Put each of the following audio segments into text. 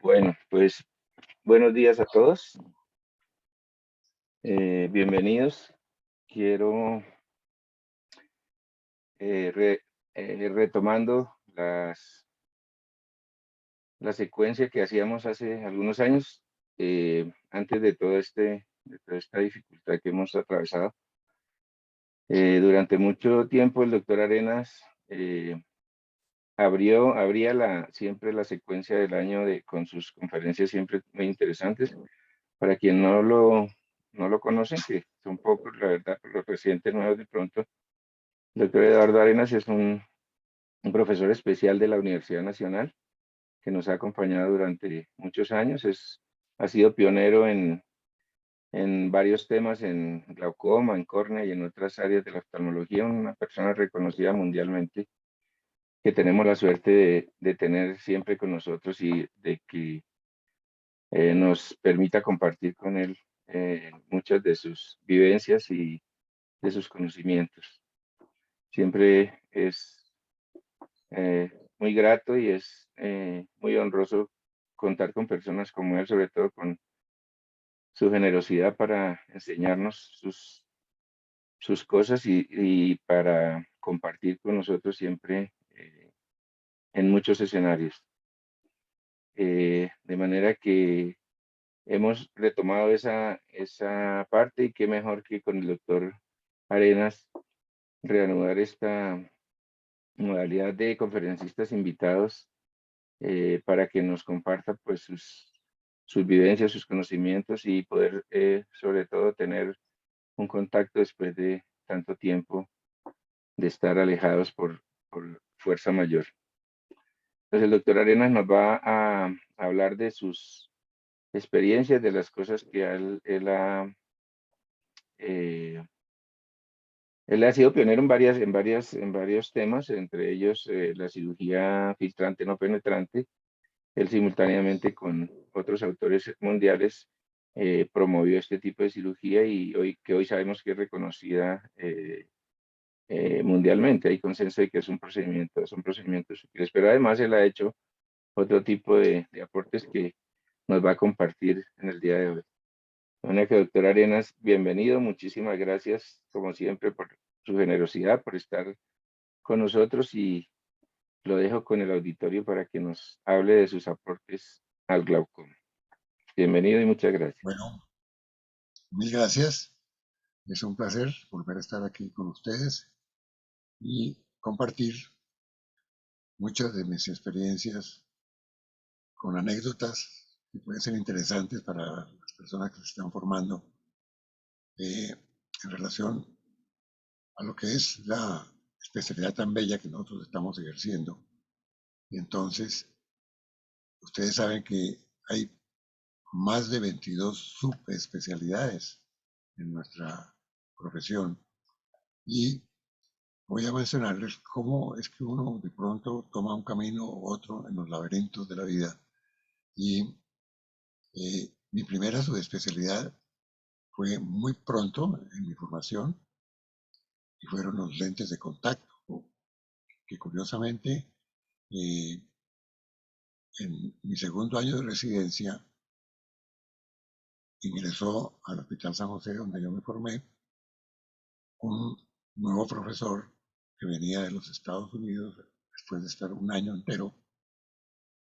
Bueno, pues buenos días a todos. Bienvenidos. Quiero retomando la secuencia que hacíamos hace algunos años, antes de toda esta dificultad que hemos atravesado. Durante mucho tiempo el doctor Arenas abría siempre la secuencia del año con sus conferencias siempre muy interesantes. Para quien no lo conocen, que son pocos, la verdad, por los residentes nuevos de pronto, el doctor Eduardo Arenas es un profesor especial de la Universidad Nacional que nos ha acompañado durante muchos años. Ha sido pionero en varios temas, en glaucoma, en córnea y en otras áreas de la oftalmología, una persona reconocida mundialmente que tenemos la suerte de tener siempre con nosotros y de que nos permita compartir con él muchas de sus vivencias y de sus conocimientos. Siempre es muy grato y es muy honroso contar con personas como él, sobre todo con su generosidad para enseñarnos sus cosas y para compartir con nosotros siempre en muchos escenarios. De manera que hemos retomado esa parte y qué mejor que con el doctor Arenas reanudar esta modalidad de conferencistas invitados para que nos comparta pues sus vivencias, sus conocimientos y poder sobre todo tener un contacto después de tanto tiempo de estar alejados por fuerza mayor. Entonces el doctor Arenas nos va a hablar de sus experiencias, de las cosas que eh, él ha sido pionero en varios temas, entre ellos la cirugía filtrante no penetrante. Él simultáneamente con otros autores mundiales promovió este tipo de cirugía y hoy sabemos que es reconocida mundialmente. Hay consenso de que son procedimientos útiles, pero además él ha hecho otro tipo de aportes que nos va a compartir en el día de hoy. Bueno, que doctor Arenas, bienvenido, muchísimas gracias como siempre por su generosidad, por estar con nosotros y lo dejo con el auditorio para que nos hable de sus aportes al glaucoma. Bienvenido y muchas gracias. Bueno, mil gracias. Es un placer volver a estar aquí con ustedes y compartir muchas de mis experiencias con anécdotas que pueden ser interesantes para las personas que se están formando en relación a lo que es la especialidad tan bella que nosotros estamos ejerciendo. Y entonces, ustedes saben que hay más de 22 subespecialidades en nuestra profesión y voy a mencionarles cómo es que uno de pronto toma un camino u otro en los laberintos de la vida. Y mi primera subespecialidad fue muy pronto en mi formación y fueron los lentes de contacto, que curiosamente eh, en mi segundo año de residencia ingresó al Hospital San José, donde yo me formé, un nuevo profesor que venía de los Estados Unidos después de estar un año entero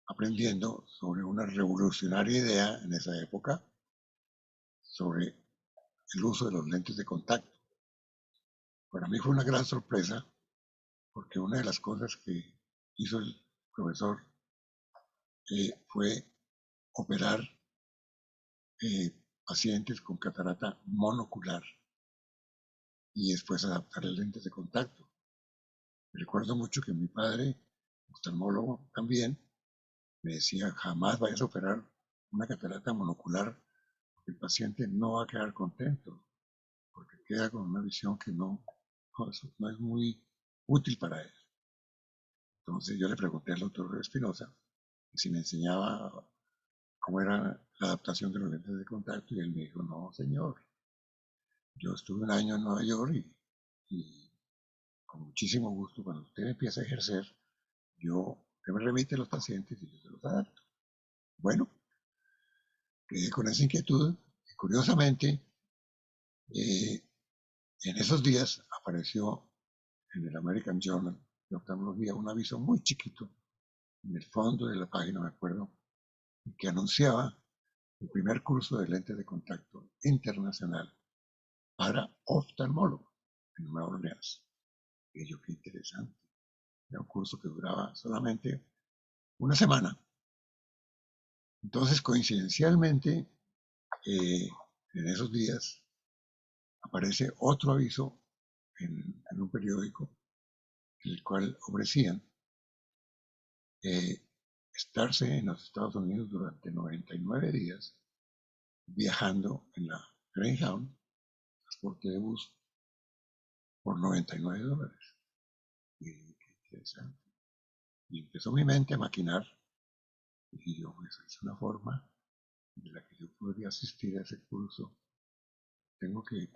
aprendiendo sobre una revolucionaria idea en esa época sobre el uso de los lentes de contacto. Para mí fue una gran sorpresa porque una de las cosas que hizo el profesor fue operar pacientes con catarata monocular y después adaptar lentes de contacto. Recuerdo mucho que mi padre, oftalmólogo también, me decía, jamás vayas a operar una catarata monocular porque el paciente no va a quedar contento, porque queda con una visión que no es muy útil para él. Entonces yo le pregunté al doctor Espinosa si me enseñaba cómo era la adaptación de los lentes de contacto y él me dijo, no, señor, yo estuve un año en Nueva York y con muchísimo gusto, cuando usted empieza a ejercer, usted me remite a los pacientes y yo se los adapto. Bueno, quedé con esa inquietud y curiosamente en esos días apareció en el American Journal de Oftalmología un aviso muy chiquito en el fondo de la página, me acuerdo, que anunciaba el primer curso de lentes de contacto internacional para oftalmólogos en Nueva Orleans. Y yo, qué interesante. Era un curso que duraba solamente una semana. Entonces, coincidencialmente, en esos días aparece otro aviso en un periódico en el cual ofrecían estarse en los Estados Unidos durante 99 días viajando en la Greyhound, transporte de bus, por $99. Y qué interesante. Y empezó mi mente a maquinar y yo, pues es una forma de la que yo podría asistir a ese curso. Tengo que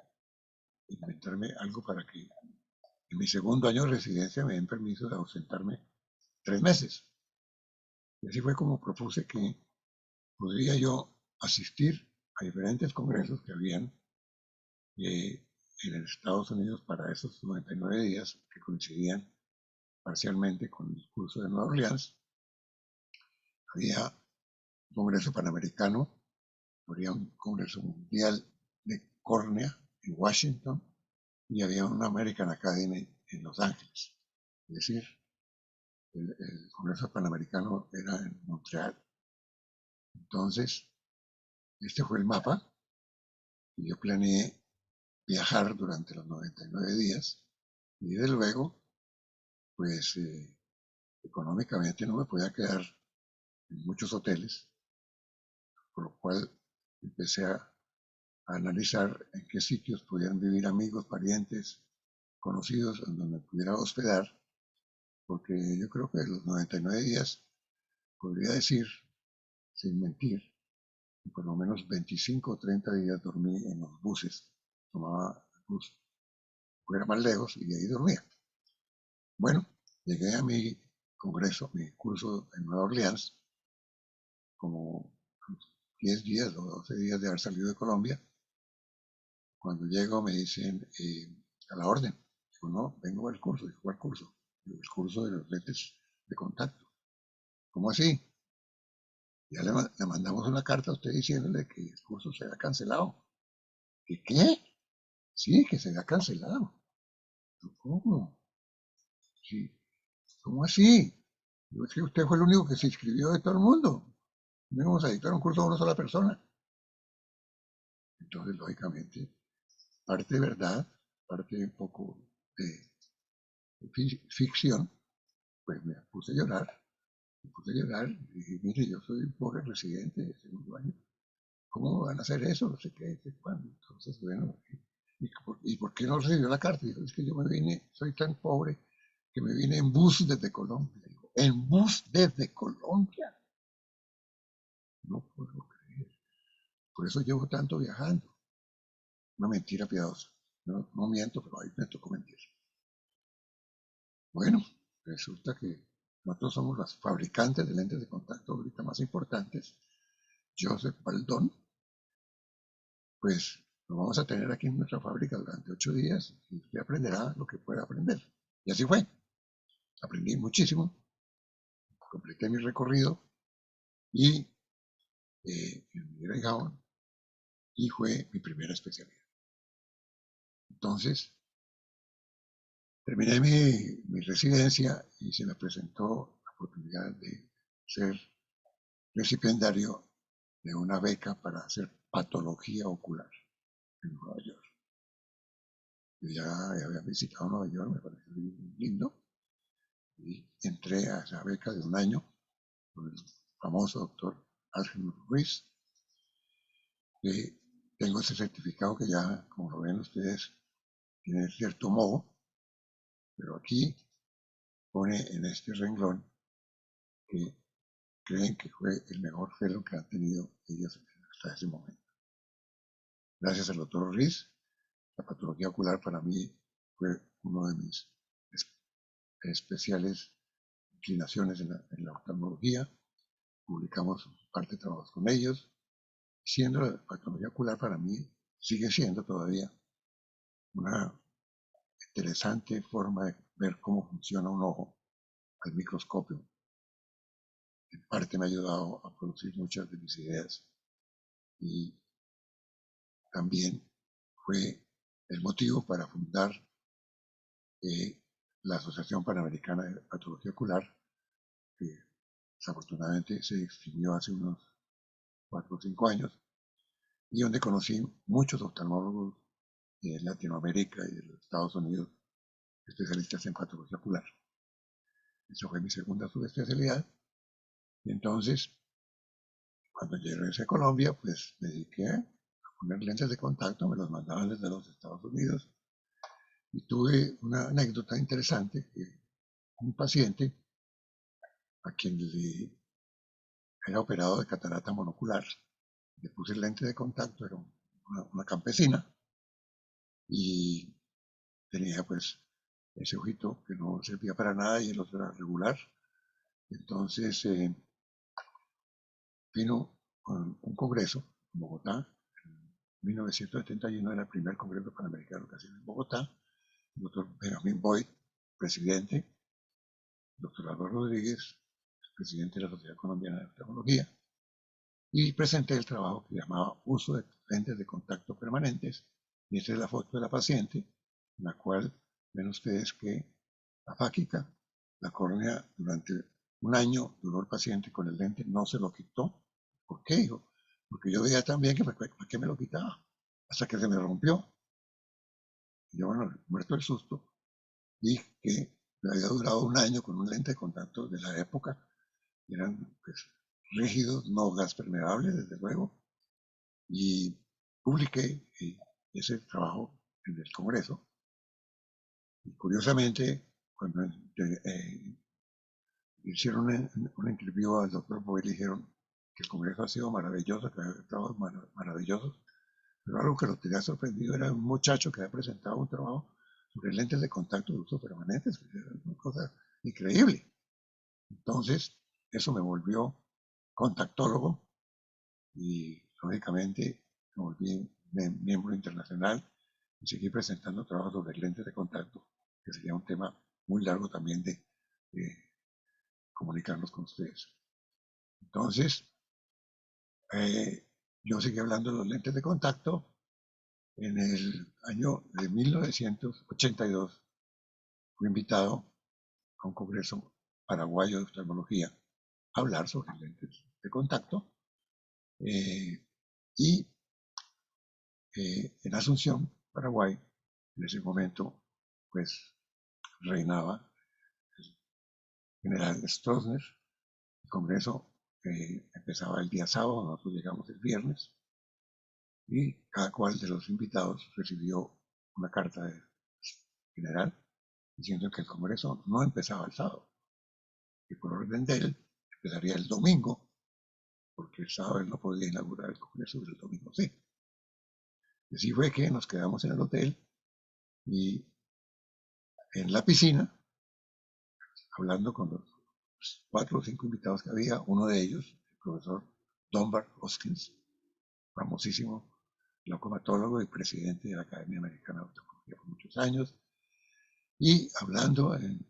inventarme algo para que en mi segundo año de residencia me den permiso de ausentarme 3 meses. Y así fue como propuse que podría yo asistir a diferentes congresos que habían en Estados Unidos para esos 99 días que coincidían parcialmente con el curso de Nueva Orleans. Había un congreso panamericano, había un congreso mundial de córnea en Washington y había una American Academy en Los Ángeles. Es decir, el congreso panamericano era en Montreal. Entonces, este fue el mapa y yo planeé viajar durante los 99 días y desde luego, pues económicamente no me podía quedar en muchos hoteles, por lo cual empecé a analizar en qué sitios podían vivir amigos, parientes, conocidos, en donde me pudiera hospedar, porque yo creo que los 99 días podría decir, sin mentir, que por lo menos 25 o 30 días dormí en los buses, tomaba el bus, fuera más lejos y ahí dormía. Bueno, llegué a mi congreso, mi curso en Nueva Orleans, como 10 días o 12 días de haber salido de Colombia. Cuando llego me dicen, a la orden. Digo, no, vengo al curso. Digo, ¿cuál curso? Digo, el curso de los lentes de contacto. ¿Cómo así? Ya le mandamos una carta a usted diciéndole que el curso se ha cancelado. ¿Qué qué? Sí, que se ha cancelado. Digo, ¿cómo? Sí, ¿cómo así? Digo, es que usted fue el único que se inscribió de todo el mundo. No íbamos a dictar un curso a una sola persona. Entonces, lógicamente, parte de verdad, parte un poco de ficción, pues me puse a llorar y dije, mire, yo soy un pobre residente de segundo año, ¿cómo van a hacer eso? No sé qué, no sé cuándo. Entonces, bueno, ¿y por qué no recibió la carta? Dijo, es que yo me vine, soy tan pobre que me vine en bus desde Colombia. Digo, en bus desde Colombia. No puedo creer. Por eso llevo tanto viajando. Una mentira piadosa. No, no miento, pero ahí me tocó mentir. Bueno, resulta que nosotros somos los fabricantes de lentes de contacto ahorita más importantes. Joseph Baldón, pues lo vamos a tener aquí en nuestra fábrica durante 8 días y usted aprenderá lo que pueda aprender. Y así fue. Aprendí muchísimo, completé mi recorrido y en Greyhound y fue mi primera especialidad. Entonces, terminé mi residencia y se me presentó la oportunidad de ser recipiendario de una beca para hacer patología ocular en Nueva York. Yo ya había visitado Nueva York, me pareció lindo, y entré a esa beca de un año con el famoso doctor Algernon Ruiz, que tengo ese certificado que ya, como lo ven ustedes, tiene cierto modo, pero aquí pone en este renglón que creen que fue el mejor fellow que han tenido ellos hasta ese momento. Gracias al doctor Ruiz, la patología ocular para mí fue uno de mis especiales inclinaciones en la oftalmología publicamos un par de trabajos con ellos, siendo la patología ocular para mí, sigue siendo todavía una interesante forma de ver cómo funciona un ojo al microscopio. En parte me ha ayudado a producir muchas de mis ideas y también fue el motivo para fundar la Asociación Panamericana de Patología Ocular, que desafortunadamente se extinguió hace unos 4 o 5 años, y donde conocí muchos oftalmólogos de Latinoamérica y de los Estados Unidos, especialistas en patología ocular. Esa fue mi segunda subespecialidad. Y entonces, cuando llegué a Colombia, pues me dediqué a poner lentes de contacto, me los mandaban desde los Estados Unidos. Y tuve una anécdota interesante, que un paciente a quien le era operado de catarata monocular, le puse el lente de contacto, era una campesina, y tenía pues ese ojito que no servía para nada y el otro era regular. Entonces vino con un congreso en Bogotá, en 1971 era el primer congreso panamericano que hacía en Bogotá, el doctor Benjamin Boyd, presidente, el doctor Álvaro Rodríguez, presidente de la Sociedad Colombiana de Oftalmología, y presenté el trabajo que llamaba Uso de lentes de contacto permanentes, y esta es la foto de la paciente, en la cual ven ustedes que afáquica, la córnea durante un año duró el paciente con el lente, no se lo quitó. ¿Por qué? Dijo, porque yo veía también que ¿para qué me lo quitaba? Hasta que se me rompió. Y yo, bueno, muerto el susto, vi que me había durado un año con un lente de contacto de la época, eran pues, rígidos, no gas permeables, desde luego, y publiqué ese trabajo en el Congreso. Y curiosamente, cuando hicieron una interview al doctor Boyd, le dijeron que el Congreso ha sido maravilloso, que había trabajos maravillosos, pero algo que lo tenía sorprendido era un muchacho que había presentado un trabajo sobre lentes de contacto de uso permanentes, que era una cosa increíble. Entonces, eso me volvió contactólogo y, lógicamente, me volví miembro internacional y seguí presentando trabajos sobre lentes de contacto, que sería un tema muy largo también de comunicarnos con ustedes. Entonces, yo seguí hablando de los lentes de contacto. En el año de 1982 fui invitado a un congreso paraguayo de oftalmología a hablar sobre lentes de contacto. Y en Asunción, Paraguay, en ese momento, pues reinaba el general Stroessner. El congreso empezaba el día sábado, nosotros llegamos el viernes, y cada cual de los invitados recibió una carta del general diciendo que el congreso no empezaba el sábado, que por orden de él empezaría el domingo, porque el sábado él no podía inaugurar el congreso, pero el domingo sí. Y así fue que nos quedamos en el hotel y en la piscina, hablando con los 4 o 5 invitados que había, uno de ellos, el profesor Dunbar Hoskins, famosísimo glaucomatólogo y presidente de la Academia Americana de Oftalmología por muchos años, y hablando en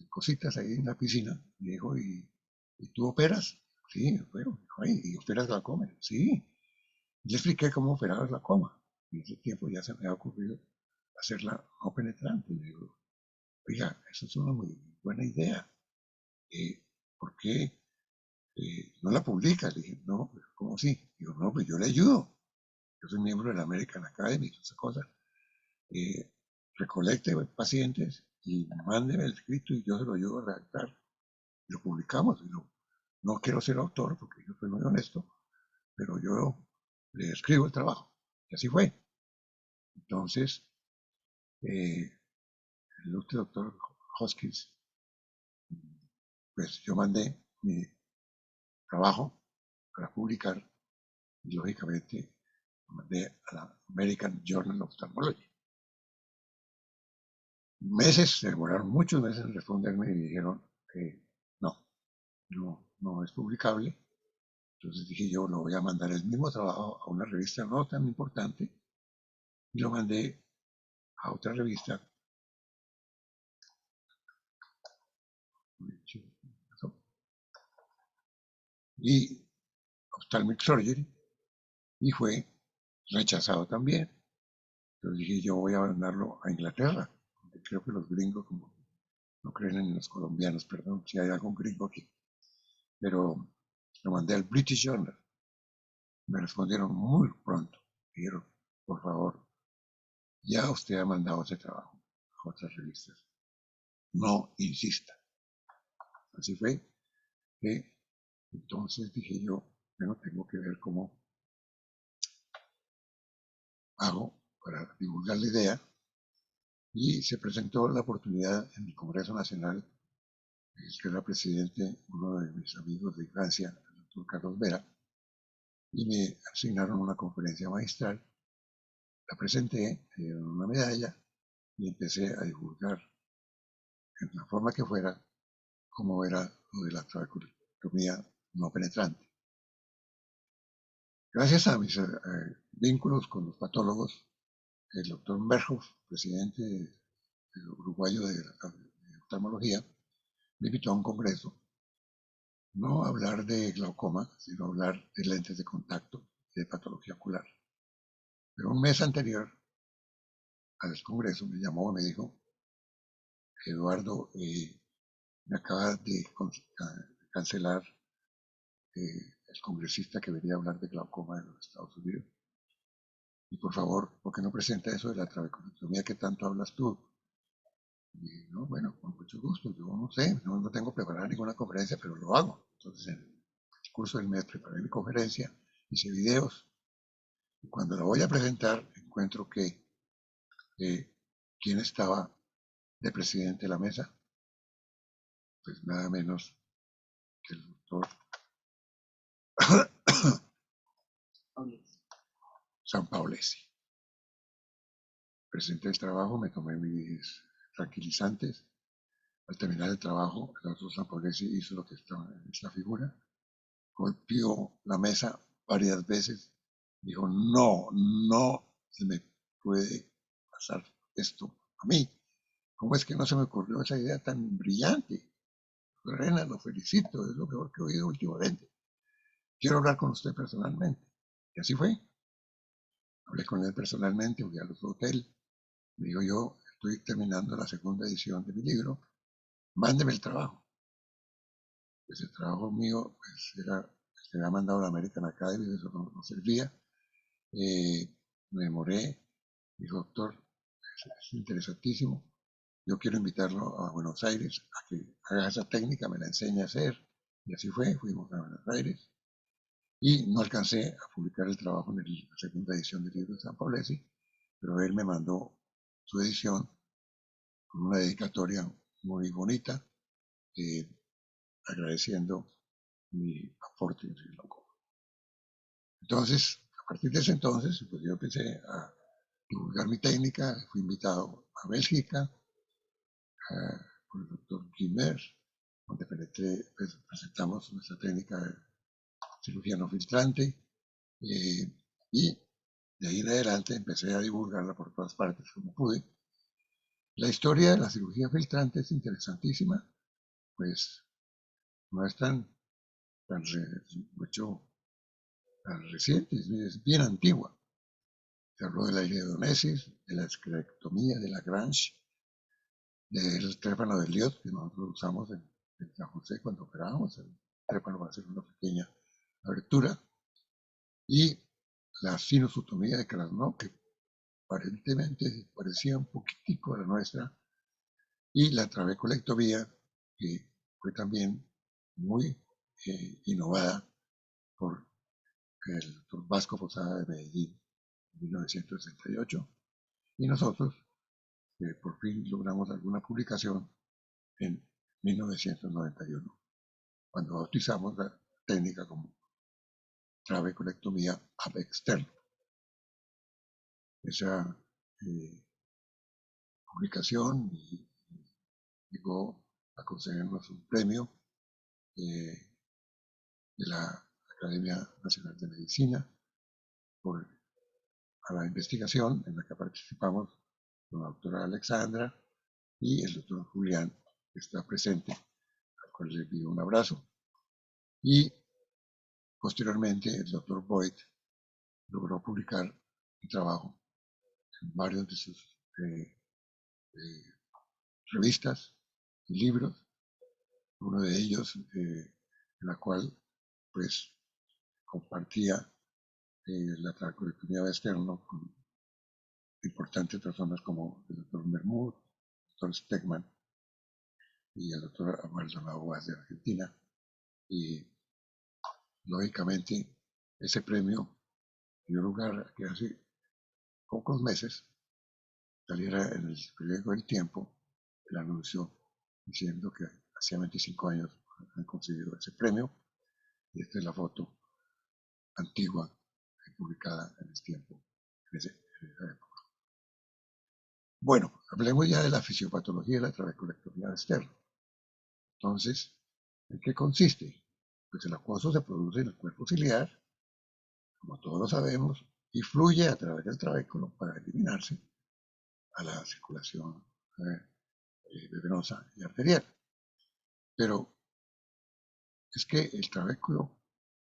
cositas ahí en la piscina, me dijo, ¿y tú operas? Sí, opero. ¿Y operas glaucoma? Sí. Y le expliqué cómo operar glaucoma. Y en ese tiempo ya se me había ocurrido hacerla no penetrante. Le digo, oiga, eso es una muy buena idea. ¿Por qué no la publica? Le dije, no, pues, ¿cómo así? Digo, no, pues yo le ayudo. Yo soy miembro de la American Academy y todas esas cosas. Recolecte pacientes y mándeme el escrito y yo se lo ayudo a redactar. Lo publicamos. Y no quiero ser autor porque yo soy muy honesto, pero yo le escribo el trabajo. Y así fue. Entonces, el doctor Hoskins, pues yo mandé mi trabajo para publicar y lógicamente lo mandé a la American Journal of Ophthalmology. Meses, se demoraron muchos meses en responderme y dijeron que no no es publicable. Entonces dije yo, lo voy a mandar el mismo trabajo a una revista no tan importante y lo mandé a otra revista. Y Ophthalmic Surgery, y fue rechazado también. Entonces dije yo voy a mandarlo a Inglaterra, porque creo que los gringos como no creen en los colombianos, perdón, si hay algún gringo aquí. Pero lo mandé al British Journal. Me respondieron muy pronto. Dijeron, por favor, ya usted ha mandado ese trabajo a otras revistas. No insista. Así fue que entonces dije yo, bueno, tengo que ver cómo hago para divulgar la idea. Y se presentó la oportunidad en el Congreso Nacional, el que era presidente, uno de mis amigos de Francia, el doctor Carlos Vera, y me asignaron una conferencia magistral. La presenté, me dieron una medalla y empecé a divulgar en la forma que fuera cómo era lo de la trabeculectomía no penetrante. Gracias a mis vínculos con los patólogos, el doctor Berhoff, presidente uruguayo de oftalmología, me invitó a un congreso, no a hablar de glaucoma, sino a hablar de lentes de contacto y de patología ocular. Pero un mes anterior al congreso me llamó y me dijo, Eduardo, me acaba de cancelar el congresista que venía a hablar de glaucoma en los Estados Unidos. Y por favor, ¿por qué no presenta eso de la trabeculectomía que tanto hablas tú? Y no, bueno, con mucho gusto. Yo no sé, no tengo preparada ninguna conferencia, pero lo hago. Entonces, en el curso del mes preparé mi conferencia, hice videos. Y cuando la voy a presentar, encuentro que ¿quién estaba de presidente de la mesa? Pues nada menos que el doctor San Paolesi. Presenté el trabajo, me tomé mis tranquilizantes. Al terminar el trabajo, el doctor San Paolesi hizo lo que está en esta figura, golpeó la mesa varias veces, dijo, no, no se me puede pasar esto a mí. ¿Cómo es que no se me ocurrió esa idea tan brillante? Lorena, lo felicito, es lo mejor que he oído últimamente. Quiero hablar con usted personalmente. Y así fue. Hablé con él personalmente, fui a su hotel. Me dijo, yo estoy terminando la segunda edición de mi libro, mándeme el trabajo. Pues el trabajo mío pues, era el que me ha mandado la American Academy, eso no servía. Me demoré, dijo, doctor, es interesantísimo. Yo quiero invitarlo a Buenos Aires a que haga esa técnica, me la enseñe a hacer. Y así fue, fuimos a Buenos Aires. Y no alcancé a publicar el trabajo en la segunda edición del libro de San Paolesi, pero él me mandó su edición con una dedicatoria muy bonita, eh, agradeciendo mi aporte en el loco. Entonces, a partir de ese entonces, pues yo empecé a divulgar mi técnica, fui invitado a Bélgica por el doctor Guimer, donde presentamos nuestra técnica de cirugía no filtrante, y de ahí en adelante empecé a divulgarla por todas partes como pude. La historia de la cirugía filtrante es interesantísima, pues no es mucho tan reciente, es bien antigua. Se habló de la ileodonesis, de la esclerectomía de Lagrange, del trépano de Liot, que nosotros usamos en San José cuando operábamos. El trépano va a ser una pequeña abertura. Y la sinusotomía de Krasnov, que aparentemente parecía un poquitico a la nuestra, y la trabeculectomía, que fue también muy innovada por el doctor Vasco Posada de Medellín en 1968, y nosotros por fin logramos alguna publicación en 1991, cuando bautizamos la técnica como trabeculectomía ab externo. Esa publicación llegó a concedernos un premio de la Academia Nacional de Medicina a la investigación en la que participamos la doctora Alexandra y el doctor Julián, que está presente, al cual le envío un abrazo. Y posteriormente el doctor Boyd logró publicar un trabajo en varios de sus revistas y libros, uno de ellos en la cual pues compartía la trabeculectomía externo con importantes personas como el doctor Mermud, el doctor Stegman y el doctor Maldonado Vaz de Argentina. Y lógicamente ese premio dio lugar a que hace pocos meses saliera en el periódico El Tiempo el anuncio diciendo que hacía 25 años han conseguido ese premio. Y esta es la foto antigua publicada en El Tiempo en esa época. Bueno, hablemos ya de la fisiopatología de la trabeculectomía externa. Entonces, ¿en qué consiste? Pues el acuoso se produce en el cuerpo ciliar, como todos lo sabemos, y fluye a través del trabéculo para eliminarse a la circulación venosa y arterial. Pero es que el trabéculo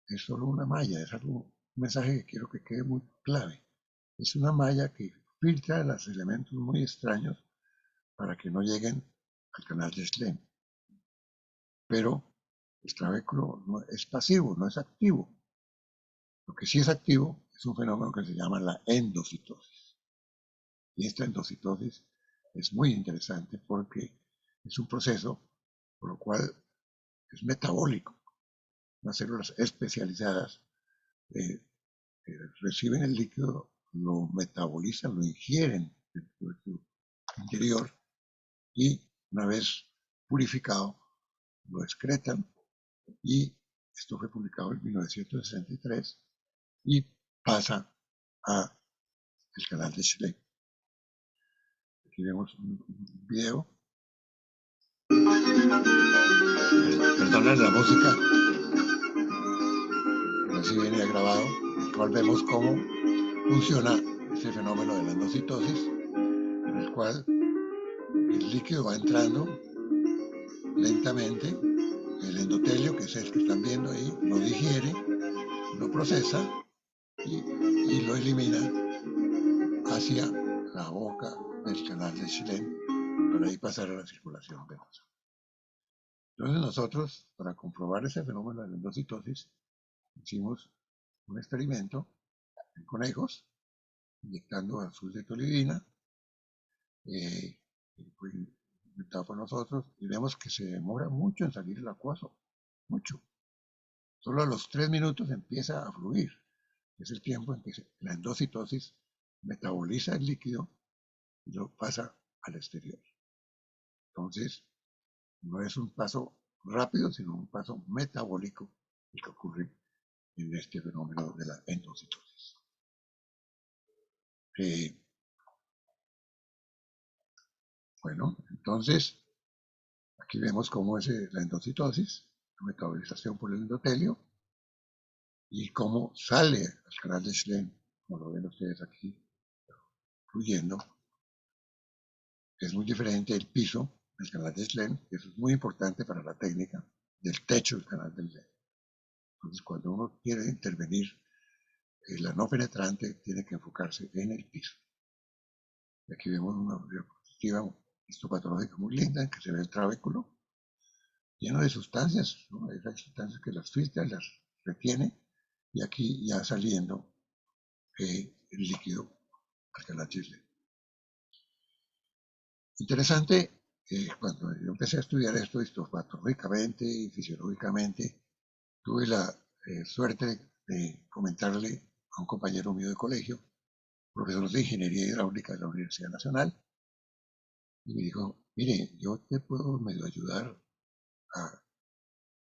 es solo una malla, es algo, un mensaje que quiero que quede muy clave. Es una malla que filtra los elementos muy extraños para que no lleguen al canal de Schlemm. Pero el trabéculo no es pasivo, no es activo. Lo que sí es activo es un fenómeno que se llama la endocitosis. Y esta endocitosis es muy interesante porque es un proceso por lo cual es metabólico. Las células especializadas reciben el líquido, lo metabolizan, lo ingieren dentro de su interior y una vez purificado lo excretan y esto fue publicado en 1963 y pasa a el canal de Schlemm. Aquí vemos un video. Perdonen la música, pero así viene grabado, en el cual vemos cómo funciona este fenómeno de la endocitosis, en el cual el líquido va entrando lentamente, el endotelio, que es el que están viendo ahí, lo digiere, lo procesa y lo elimina hacia la boca del canal de Schlemm para ahí pasar a la circulación venosa. Entonces nosotros, para comprobar ese fenómeno de la endocitosis, hicimos un experimento en conejos, inyectando azul de tolidina, fue inventado por nosotros, y vemos que se demora mucho en salir el acuoso, mucho. Solo a los 3 minutos empieza a fluir. Es el tiempo en que la endocitosis metaboliza el líquido y lo pasa al exterior. Entonces, no es un paso rápido, sino un paso metabólico el que ocurre en este fenómeno de la endocitosis. Bueno, entonces, aquí vemos cómo es la endocitosis, la metabolización por el endotelio, y cómo sale al canal de Schlemm, como lo ven ustedes aquí, fluyendo. Es muy diferente el piso del canal de Schlemm, que eso es muy importante para la técnica, del techo del canal de Schlemm. Entonces, cuando uno quiere intervenir, la no penetrante tiene que enfocarse en el piso. Y aquí vemos una diapositiva histopatológica muy linda en que se ve el trabéculo lleno de sustancias, ¿no? Hay sustancias que las filtra, las retiene, y aquí ya saliendo el líquido al canal de Schlemm. Interesante, cuando yo empecé a estudiar esto histopatológicamente y fisiológicamente, tuve la suerte de comentarle a un compañero mío de colegio, profesor de Ingeniería Hidráulica de la Universidad Nacional, y me dijo, mire, yo te puedo medio ayudar a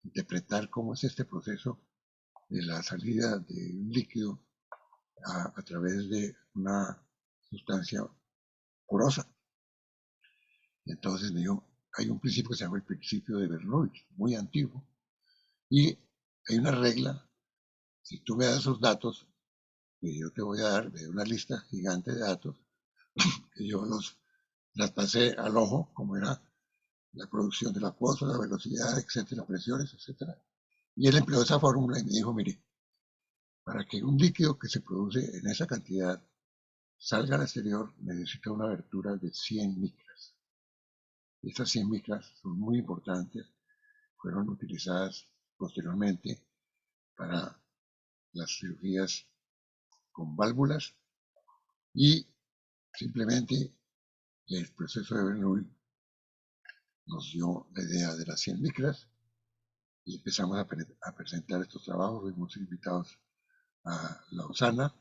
interpretar cómo es este proceso de la salida de un líquido a través de una sustancia porosa. Y entonces me dijo, hay un principio que se llama el principio de Bernoulli, muy antiguo, y hay una regla. Si tú me das esos datos, que yo te voy a dar de una lista gigante de datos, que yo las pasé al ojo, como era la producción de la cosa, la velocidad, etcétera, presiones, etcétera. Y él empleó esa fórmula y me dijo, mire, para que un líquido que se produce en esa cantidad salga al exterior, necesita una abertura de 100 micras. Estas 100 micras son muy importantes, fueron utilizadas posteriormente para las cirugías con válvulas y simplemente el proceso de Bernoulli nos dio la idea de las 100 micras y empezamos a presentar estos trabajos. Fuimos invitados a Lausana,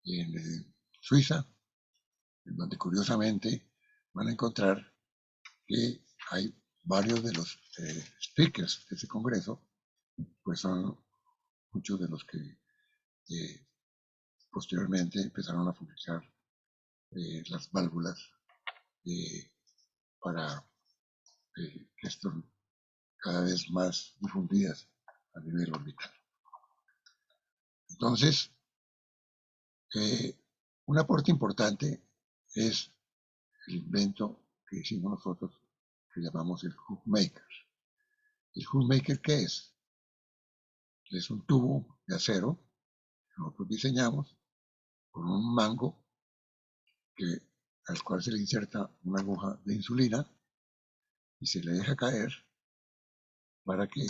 en Suiza, en donde curiosamente van a encontrar que hay varios de los speakers de ese congreso, pues son muchos de los que posteriormente empezaron a fabricar las válvulas para que estén cada vez más difundidas a nivel orbital. Entonces, un aporte importante es el invento que hicimos nosotros, que llamamos el Hook Maker. ¿El Hook Maker qué es? Es un tubo de acero que nosotros diseñamos con un mango al cual se le inserta una aguja de insulina y se le deja caer para que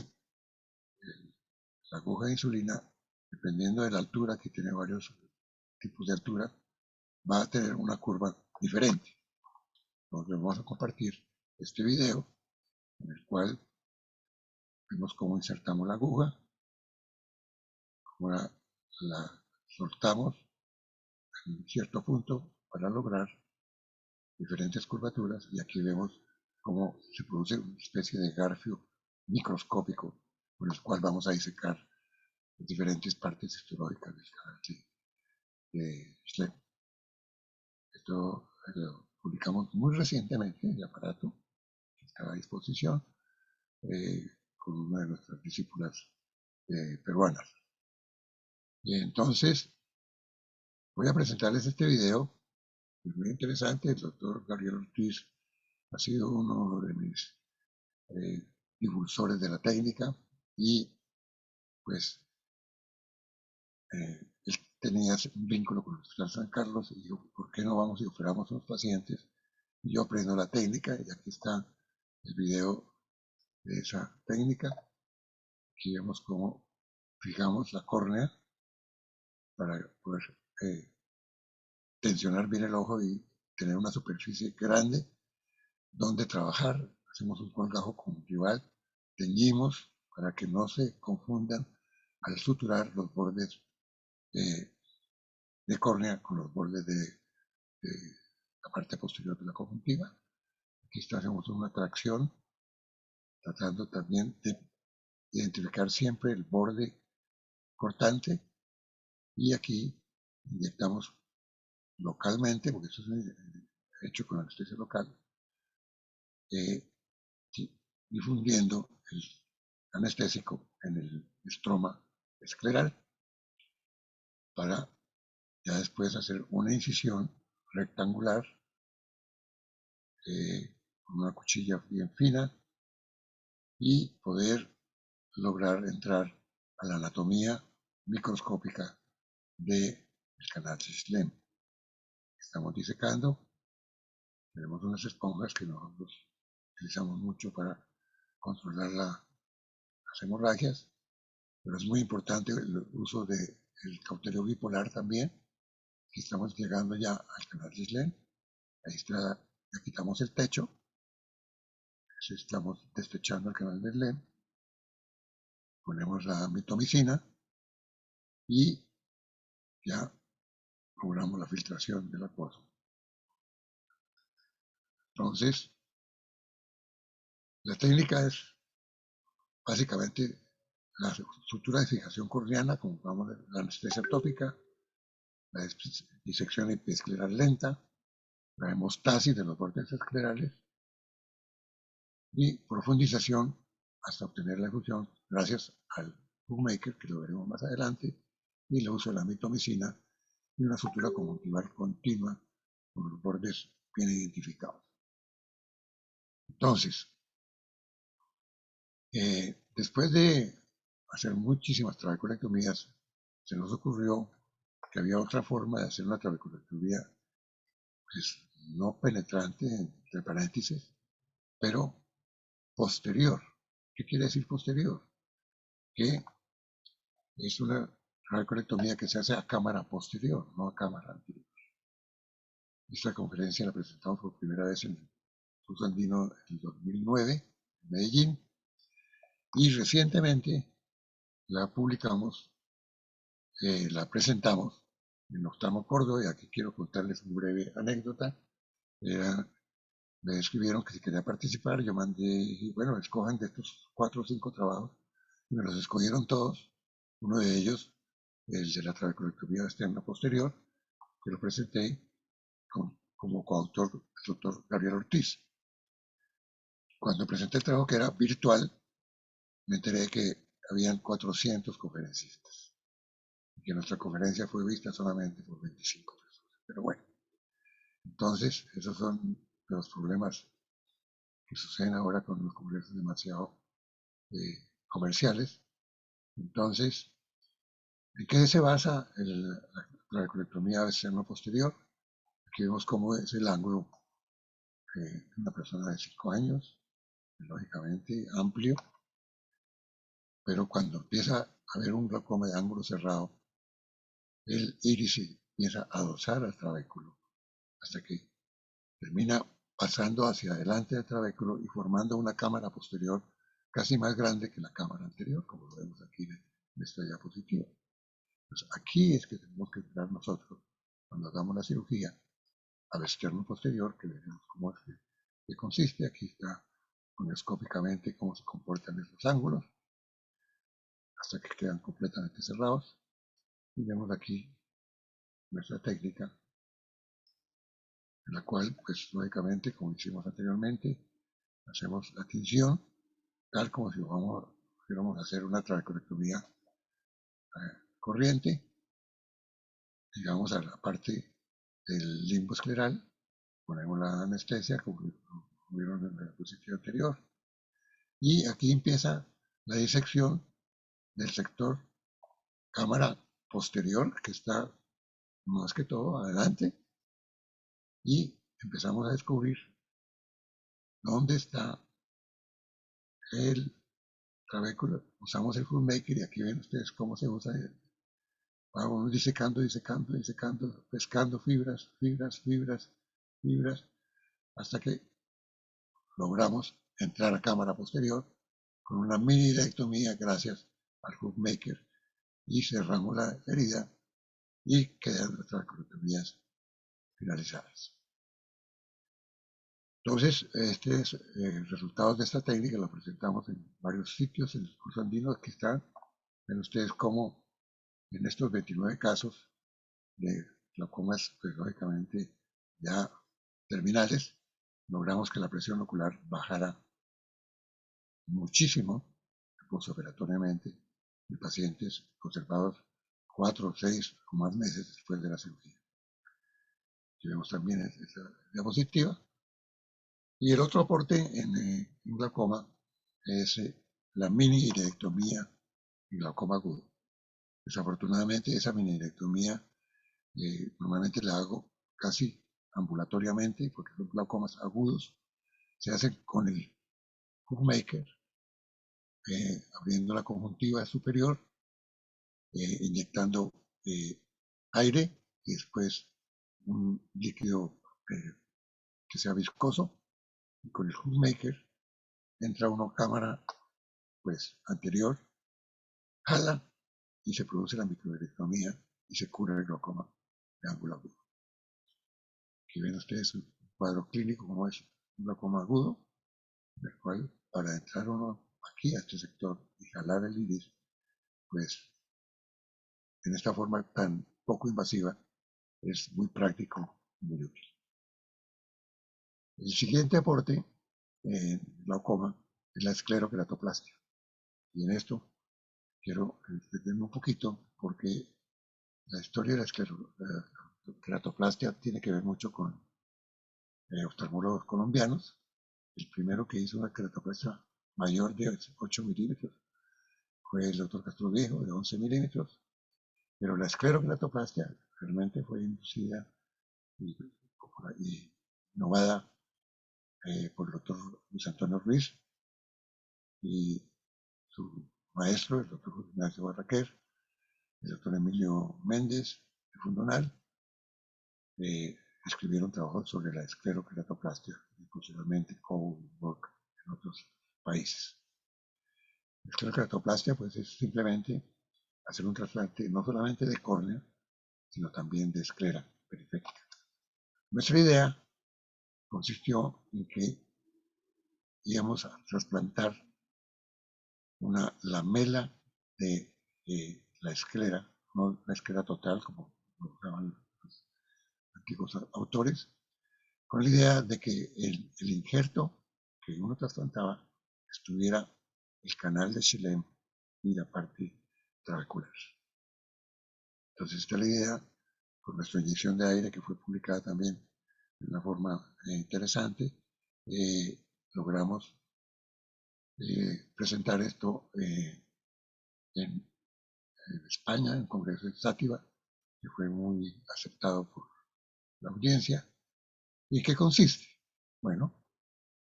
la aguja de insulina, dependiendo de la altura, que tiene varios tipos de altura, va a tener una curva diferente. Entonces vamos a compartir este video en el cual vemos cómo insertamos la aguja, cómo la soltamos en cierto punto para lograr diferentes curvaturas y aquí vemos cómo se produce una especie de garfio microscópico con el cual vamos a disecar las diferentes partes histológicas del canal de Schlemm. Esto lo publicamos muy recientemente en el aparato que está a disposición con una de nuestras discípulas peruanas. Y entonces voy a presentarles este video, es muy interesante. El doctor Gabriel Ortiz ha sido uno de mis impulsores de la técnica y pues él tenía un vínculo con el Hospital San Carlos y dijo, ¿por qué no vamos y operamos a los pacientes? Y yo aprendo la técnica y aquí está el video de esa técnica. Aquí vemos cómo fijamos la córnea para poder tensionar bien el ojo y tener una superficie grande donde trabajar. Hacemos un colgajo conjuntival, teñimos para que no se confundan al suturar los bordes de córnea con los bordes de la parte posterior de la conjuntiva. Aquí hacemos una tracción, tratando también de identificar siempre el borde cortante y aquí inyectamos localmente, porque esto es hecho con anestesia local, difundiendo el anestésico en el estroma escleral para ya después hacer una incisión rectangular con una cuchilla bien fina y poder lograr entrar a la anatomía microscópica del canal de Schlemm. Estamos disecando, tenemos unas esponjas que nosotros utilizamos mucho para controlar las hemorragias, pero es muy importante el uso del cauterio bipolar también. Aquí estamos llegando ya al canal de Schlemm, ahí está, ya quitamos el techo, estamos destechando el canal de Schlemm, ponemos la mitomicina y ya logramos la filtración del acuoso. Entonces, la técnica es básicamente la sutura de fijación corneana, como vamos a ver, la anestesia tópica, la disección epiescleral lenta, la hemostasis de los bordes esclerales y profundización hasta obtener la efusión gracias al Bookmaker, que lo veremos más adelante, y el uso de la mitomicina y una sutura conjuntival continua con los bordes bien identificados. Entonces, después de hacer muchísimas trabeculectomías, se nos ocurrió que había otra forma de hacer una trabeculectomía, pues no penetrante, entre paréntesis, pero posterior. ¿Qué quiere decir posterior? Que es una trabeculectomía que se hace a cámara posterior, no a cámara anterior. Esta conferencia la presentamos por primera vez en el curso andino en el 2009 en Medellín y recientemente la publicamos, la presentamos en Octamo Córdoba y aquí quiero contarles una breve anécdota. Era, me escribieron que si quería participar, yo mandé, bueno, escojan de estos 4 o 5 trabajos y me los escogieron todos. Uno de ellos, el de la trabeculectomía externa posterior, que lo presenté como coautor el doctor Gabriel Ortiz. Cuando presenté el trabajo que era virtual, me enteré que habían 400 conferencistas y que nuestra conferencia fue vista solamente por 25 personas. Pero bueno, entonces esos son los problemas que suceden ahora con los congresos demasiado comerciales. Entonces, ¿en qué se basa la colectomía externo posterior? Aquí vemos cómo es el ángulo de una persona de 5 años, lógicamente amplio, pero cuando empieza a haber un glaucoma de ángulo cerrado, el iris empieza a dosar al trabéculo hasta que termina pasando hacia adelante del trabéculo y formando una cámara posterior casi más grande que la cámara anterior, como lo vemos aquí en esta diapositiva. Pues aquí es que tenemos que entrar nosotros, cuando hagamos la cirugía, al externo posterior, que veremos cómo es que consiste. Aquí está conioscópicamente cómo se comportan esos ángulos, hasta que quedan completamente cerrados. Y vemos aquí nuestra técnica, en la cual, pues lógicamente, como hicimos anteriormente, hacemos la tinción, tal como si fuéramos a hacer una trabeculectomía corriente, llegamos a la parte del limbo escleral, ponemos la anestesia, como vieron en la diapositiva anterior, y aquí empieza la disección del sector cámara posterior, que está más que todo adelante, y empezamos a descubrir dónde está el trabéculo. Usamos el Fullmaker y aquí ven ustedes cómo se usa. Vamos disecando, disecando, disecando, pescando fibras, fibras, fibras, fibras, hasta que logramos entrar a cámara posterior con una mini hilectomía gracias al Hookmaker y cerramos la herida y quedan nuestras trabeculectomías finalizadas. Entonces, resultados de esta técnica lo presentamos en varios sitios en el curso andino. Aquí están, ven ustedes cómo en estos 29 casos de glaucomas, pues lógicamente ya terminales, logramos que la presión ocular bajara muchísimo postoperatoriamente en pacientes conservados 4, 6 o más meses después de la cirugía. Aquí vemos también esta diapositiva. Y el otro aporte en glaucoma es la mini hilectomía en glaucoma agudo. Desafortunadamente esa mini hilectomía normalmente la hago casi ambulatoriamente porque son glaucomas agudos. Se hacen con el Hookmaker, abriendo la conjuntiva superior, inyectando aire y después un líquido que sea viscoso. Y con el Hookmaker entra una cámara pues anterior, jala y se produce la microhilectomía y se cura el glaucoma de ángulo agudo. Aquí ven ustedes un cuadro clínico como es un glaucoma agudo, en el cual para entrar uno aquí a este sector y jalar el iris, pues en esta forma tan poco invasiva es muy práctico y muy útil. El siguiente aporte en glaucoma es la escleroqueratoplastia. Y en esto quiero detenerme un poquito porque la historia de la queratoplastia tiene que ver mucho con oftalmólogos colombianos. El primero que hizo una queratoplastia mayor de 8 milímetros fue el doctor Castro Viejo, de 11 milímetros, pero la escleroqueratoplastia realmente fue inducida y, y innovada por el doctor Luis Antonio Ruiz y su maestro, el doctor Ignacio Barraquer, el doctor Emilio Méndez de Fundonal, eh, escribieron trabajos sobre la escleroqueratoplastia y posteriormente Coburg en otros países. La escleroqueratoplastia pues es simplemente hacer un trasplante no solamente de córnea, sino también de esclera periférica. Nuestra idea consistió en que íbamos a trasplantar una lamela de la esclera, no la esclera total como lo llaman los antiguos autores, con la idea de que el injerto que uno trasplantaba estuviera el canal de Schlemm y la parte trabecular. Entonces esta es la idea, con nuestra inyección de aire que fue publicada también de una forma interesante, logramos presentar esto en España, en el Congreso de Sátiva, que fue muy aceptado por la audiencia. ¿Y qué consiste? Bueno,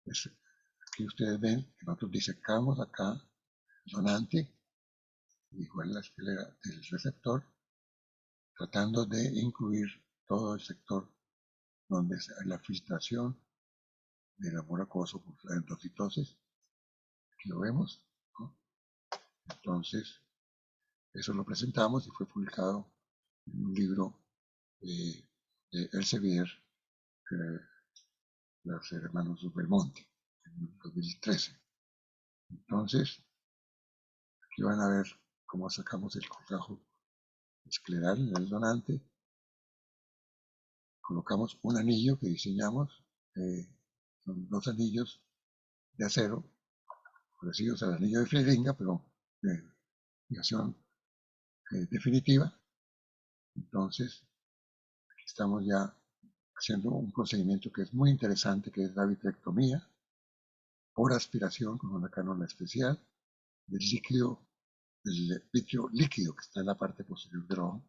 es, aquí ustedes ven que nosotros disecamos acá el donante, igual la escalera del receptor, tratando de incluir todo el sector donde hay la filtración del amor acuoso por la endocitosis. Aquí lo vemos, ¿no? Entonces, eso lo presentamos y fue publicado en un libro de Elsevier, los hermanos Belmonte, en el 2013. Entonces, aquí van a ver cómo sacamos el colgajo escleral en el donante. Colocamos un anillo que diseñamos, son dos anillos de acero, parecidos al anillo de Fredinga, pero de fijación definitiva. Entonces, aquí estamos ya haciendo un procedimiento que es muy interesante, que es la vitrectomía por aspiración con una cánula especial del líquido, del vitrio líquido que está en la parte posterior del ojo,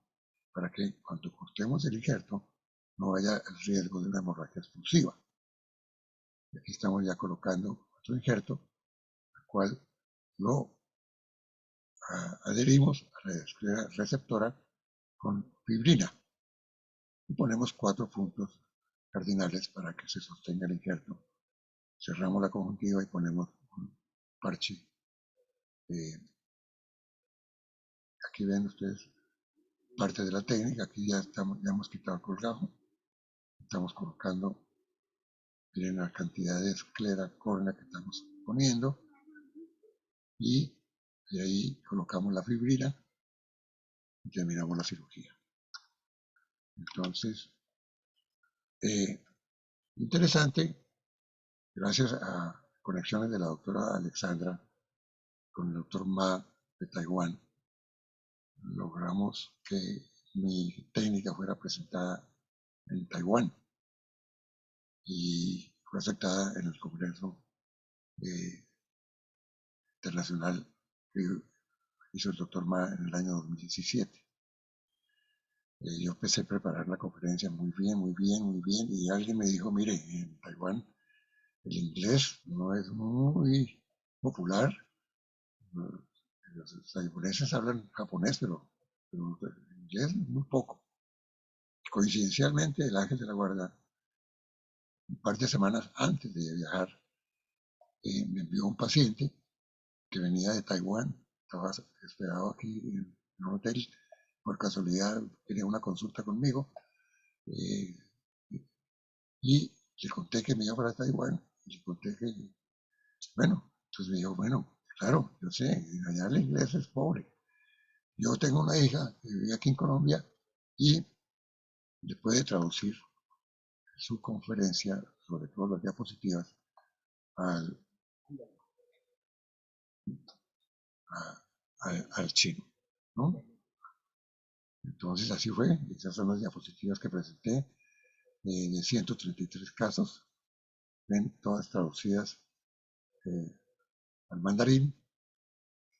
para que cuando cortemos el injerto no haya el riesgo de una hemorragia expulsiva. Y aquí estamos ya colocando otro injerto, al cual lo adherimos a la esclera receptora con fibrina y ponemos 4 puntos cardinales para que se sostenga el injerto. Cerramos la conjuntiva y ponemos un parche. Aquí ven ustedes parte de la técnica. Aquí ya hemos quitado el colgajo. Estamos colocando, miren la cantidad de esclera córnea que estamos poniendo, y de ahí colocamos la fibrina y terminamos la cirugía. Entonces, interesante, gracias a conexiones de la doctora Alexandra con el doctor Ma de Taiwán, logramos que mi técnica fuera presentada en Taiwán y fue aceptada en el Congreso Internacional que hizo el doctor Ma en el año 2017. Yo empecé a preparar la conferencia muy bien, muy bien, muy bien, y alguien me dijo, mire, en Taiwán el inglés no es muy popular. Los taiwaneses hablan japonés, pero inglés muy poco. Coincidencialmente, el ángel de la guarda, un par de semanas antes de viajar, me envió un paciente que venía de Taiwán, estaba esperado aquí en un hotel, por casualidad tenía una consulta conmigo, eh, y le conté que me iba para Taiwán, y le conté que, bueno, entonces me dijo, bueno, claro, yo sé, allá el inglés es pobre. Yo tengo una hija que vive aquí en Colombia y le puede traducir su conferencia, sobre todo las diapositivas, al, al chino, ¿no? Entonces así fue, esas son las diapositivas que presenté de 133 casos, ven todas traducidas al mandarín,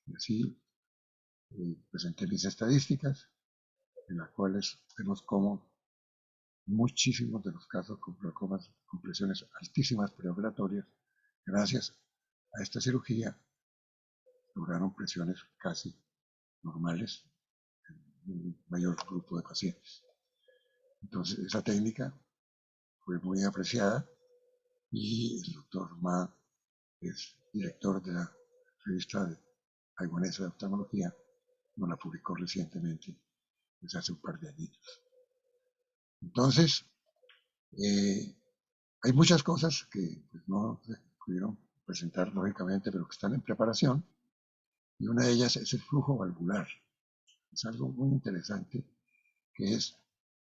y así presenté mis estadísticas, en las cuales vemos cómo muchísimos de los casos con glaucomas con presiones altísimas preoperatorias, gracias a esta cirugía, lograron presiones casi normales en un mayor grupo de pacientes. Entonces, esa técnica fue muy apreciada y el doctor Ma es director de la revista taiwanesa de oftalmología, nos la publicó recientemente, desde hace un par de años. Entonces, hay muchas cosas que pues, no se pudieron presentar lógicamente, pero que están en preparación, y una de ellas es el flujo valvular. Es algo muy interesante, que es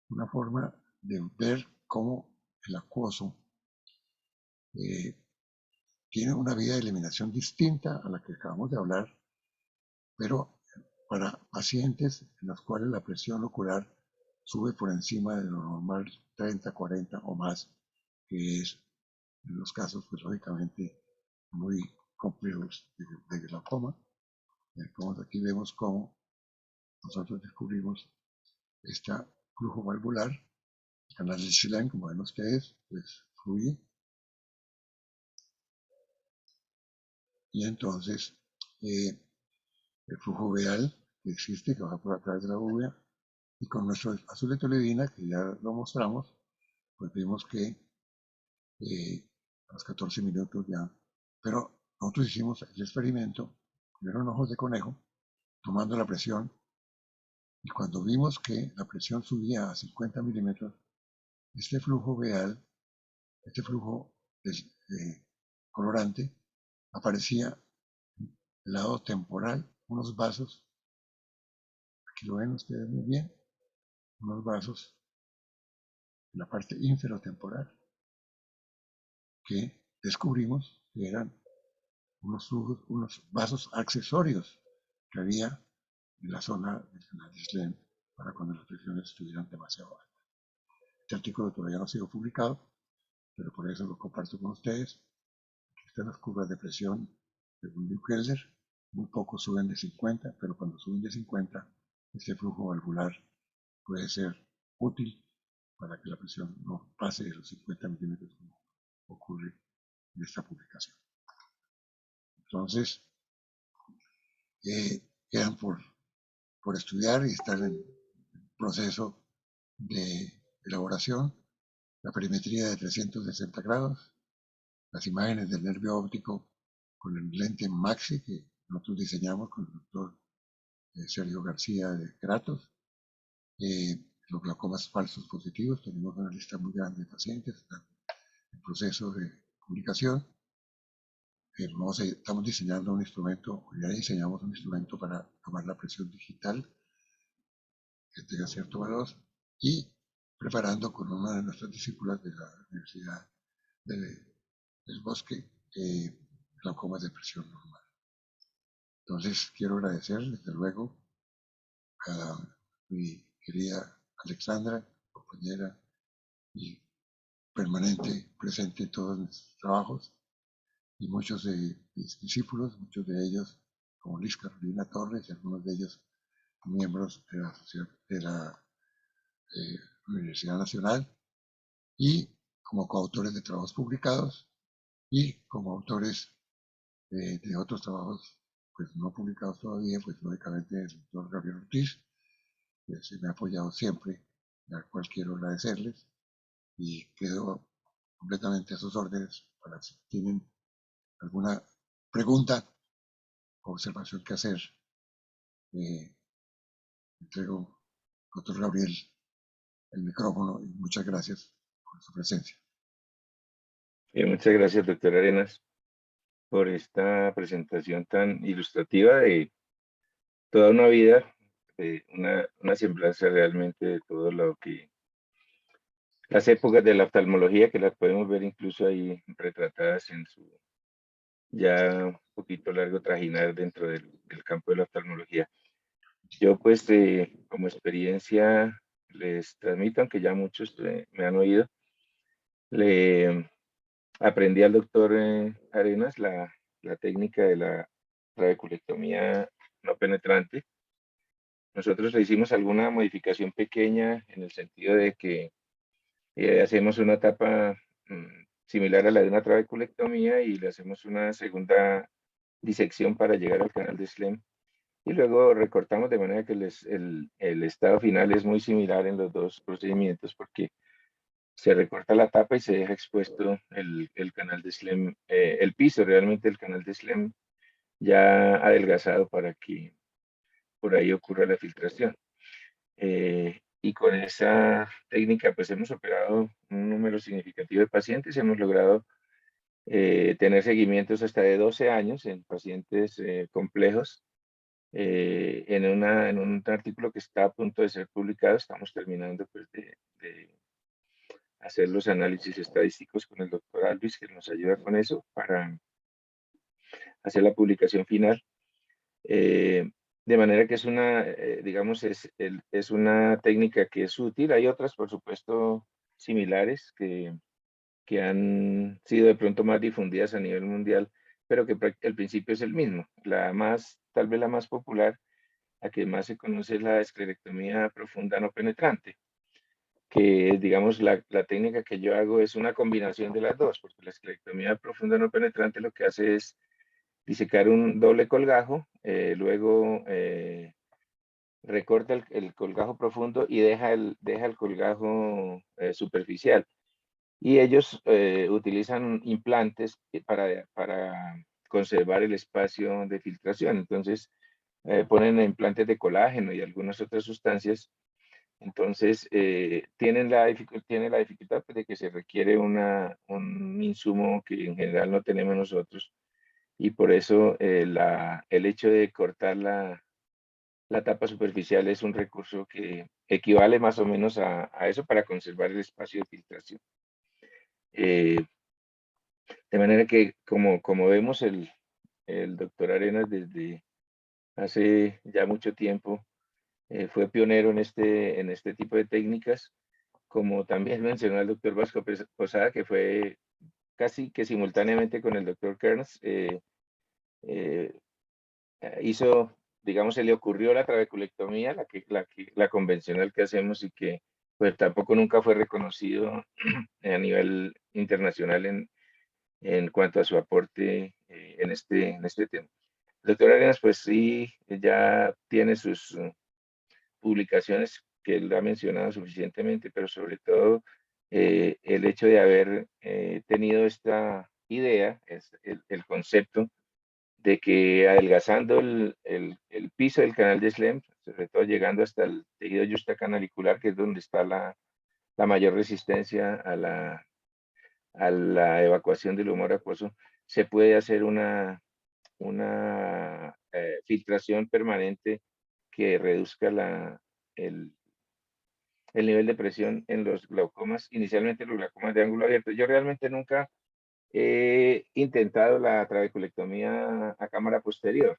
una forma de ver cómo el acuoso tiene una vía de eliminación distinta a la que acabamos de hablar, pero para pacientes en los cuales la presión ocular sube por encima de lo normal 30, 40 o más, que es en los casos, pues lógicamente, muy complejos de glaucoma. Aquí vemos cómo nosotros descubrimos este flujo valvular, el canal de Schlein, como ven ustedes, pues fluye. Y entonces, el flujo veal que existe, que va por atrás de la uvea, y con nuestro azul de toluidina, que ya lo mostramos, pues vimos que a los 14 minutos ya. Pero nosotros hicimos el experimento, primero en ojos de conejo, tomando la presión, y cuando vimos que la presión subía a 50 milímetros, este flujo veal, este flujo colorante, aparecía en el lado temporal, unos vasos, aquí lo ven ustedes muy bien, unos vasos en la parte inferotemporal, que descubrimos que eran unos vasos accesorios que había en la zona del canal de Schlemm para cuando las presiones estuvieran demasiado altas. Este artículo todavía no ha sido publicado, pero por eso lo comparto con ustedes. Aquí están las curvas de presión según Buchholzer. Muy pocos suben de 50, pero cuando suben de 50, este flujo valvular puede ser útil para que la presión no pase de los 50 milímetros como ocurre en esta publicación. Entonces, quedan por estudiar y estar en proceso de elaboración, la perimetría de 360 grados, las imágenes del nervio óptico con el lente Maxi que nosotros diseñamos con el doctor Sergio García de Kratos, los glaucomas falsos positivos, tenemos una lista muy grande de pacientes, están en proceso de publicación. Estamos diseñando un instrumento, ya diseñamos un instrumento para tomar la presión digital que tenga cierto valor y preparando con una de nuestras discípulas de la Universidad del Bosque glaucomas de presión normal. Entonces quiero agradecer desde luego a mi querida Alexandra, compañera y permanente presente en todos mis trabajos, y muchos de mis discípulos, muchos de ellos como Liz Carolina Torres y algunos de ellos miembros de la Universidad Nacional y como coautores de trabajos publicados y como autores de otros trabajos pues no publicados todavía, pues lógicamente el doctor Gabriel Ortiz, que se me ha apoyado siempre, al cual quiero agradecerles y quedo completamente a sus órdenes para si tienen alguna pregunta o observación que hacer. Entrego al doctor Gabriel el micrófono y muchas gracias por su presencia. Muchas gracias, doctor Arenas, por esta presentación tan ilustrativa de toda una vida, de una semblanza realmente de todo lo que, las épocas de la oftalmología, que las podemos ver incluso ahí retratadas ya un poquito largo trajinar dentro del campo de la oftalmología. Yo pues como experiencia les transmito, aunque ya muchos me han oído, le aprendí al doctor Arenas la técnica de la trabeculectomía no penetrante. Nosotros le hicimos alguna modificación pequeña en el sentido de que hacemos una etapa similar a la de una trabeculectomía y le hacemos una segunda disección para llegar al canal de Schlemm. Y luego recortamos de manera que el estado final es muy similar en los dos procedimientos porque se recorta la tapa y se deja expuesto el canal de Schlemm, el piso realmente del canal de Schlemm ya adelgazado para que por ahí ocurra la filtración. Y con esa técnica pues hemos operado un número significativo de pacientes, hemos logrado tener seguimientos hasta de 12 años en pacientes complejos. En un artículo que está a punto de ser publicado, estamos terminando pues, de hacer los análisis estadísticos con el doctor Alvis, que nos ayuda con eso para hacer la publicación final. De manera que es una, digamos, es una técnica que es útil. Hay otras, por supuesto, similares que han sido de pronto más difundidas a nivel mundial, pero que el principio es el mismo. La más, tal vez la más popular, la que más se conoce es la esclerectomía profunda no penetrante, que digamos la técnica que yo hago es una combinación de las dos, porque la esclerectomía profunda no penetrante lo que hace es disecar un doble colgajo, luego recorta el colgajo profundo y deja el colgajo superficial. Y ellos utilizan implantes para conservar el espacio de filtración. Entonces, ponen implantes de colágeno y algunas otras sustancias. Entonces, tiene la dificultad pues, de que se requiere un insumo que en general no tenemos nosotros. Y por eso el hecho de cortar la tapa superficial es un recurso que equivale más o menos a eso para conservar el espacio de filtración. Eh, de manera que, como vemos, el doctor Arenas desde hace ya mucho tiempo fue pionero en este tipo de técnicas, como también mencionó el doctor Vasco Posada, que fue casi que simultáneamente con el doctor Kearns, eh, hizo, digamos, se le ocurrió la trabeculectomía, la convencional que hacemos y que pues tampoco nunca fue reconocido a nivel internacional en cuanto a su aporte en este tema. El doctor Arenas, pues sí, ya tiene sus publicaciones que él ha mencionado suficientemente, pero sobre todo el hecho de haber tenido esta idea, el concepto de que adelgazando el piso del canal de Schlemm, sobre todo llegando hasta el tejido yustacanalicular, que es donde está la mayor resistencia a la evacuación del humor acuoso, se puede hacer una filtración permanente que reduzca el, el nivel de presión en los glaucomas, inicialmente los glaucomas de ángulo abierto. Yo realmente nunca he intentado la trabeculectomía a cámara posterior,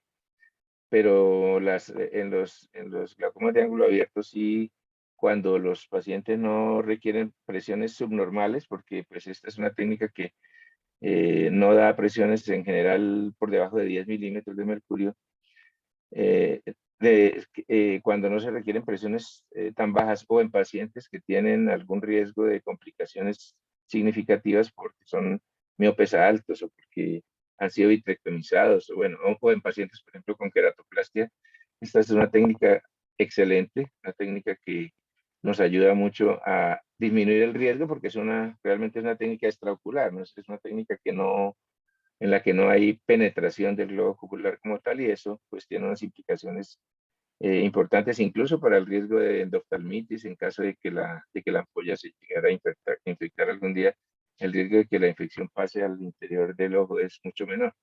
pero en los glaucomas de ángulo abierto sí, cuando los pacientes no requieren presiones subnormales, porque pues esta es una técnica que no da presiones en general por debajo de 10 milímetros de mercurio, eh, cuando no se requieren presiones tan bajas o en pacientes que tienen algún riesgo de complicaciones significativas porque son miopes altos o porque han sido vitrectomizados o bueno, o en pacientes, por ejemplo, con queratoplastia. Esta es una técnica excelente, una técnica que nos ayuda mucho a disminuir el riesgo porque realmente es una técnica extraocular, ¿no? Es una técnica en la que no hay penetración del globo ocular como tal y eso pues tiene unas implicaciones importantes incluso para el riesgo de endoftalmitis en caso de que la ampolla se llegara a infectar algún día, el riesgo de que la infección pase al interior del ojo es mucho menor.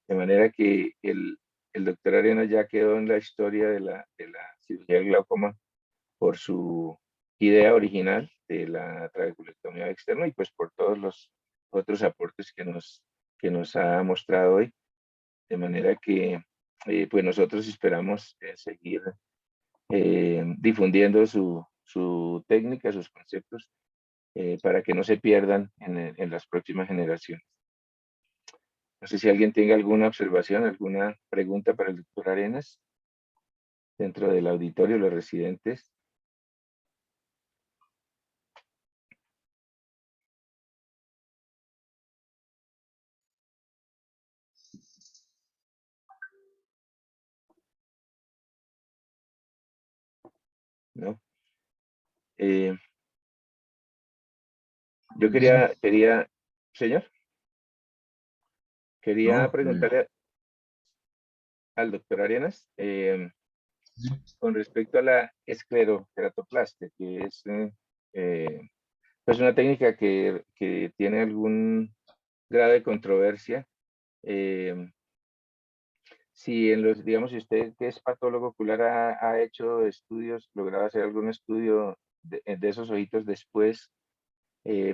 De manera que el doctor Arena ya quedó en la historia de la cirugía del glaucoma por su idea original de la trabeculectomía externa y pues por todos los otros aportes que nos ha mostrado hoy, de manera que pues nosotros esperamos seguir difundiendo su técnica, sus conceptos, para que no se pierdan en las próximas generaciones. No sé si alguien tenga alguna observación, alguna pregunta para el doctor Arenas dentro del auditorio, los residentes. ¿No? Eh, yo Muy bien. Señor, quería No, preguntarle al doctor Arenas sí, con respecto a la esclerokeratoplastia, que es eh, pues una técnica que tiene algún grado de controversia. eh, si en los, digamos, si usted que es patólogo ocular ha hecho estudios, logrado hacer algún estudio de esos ojitos después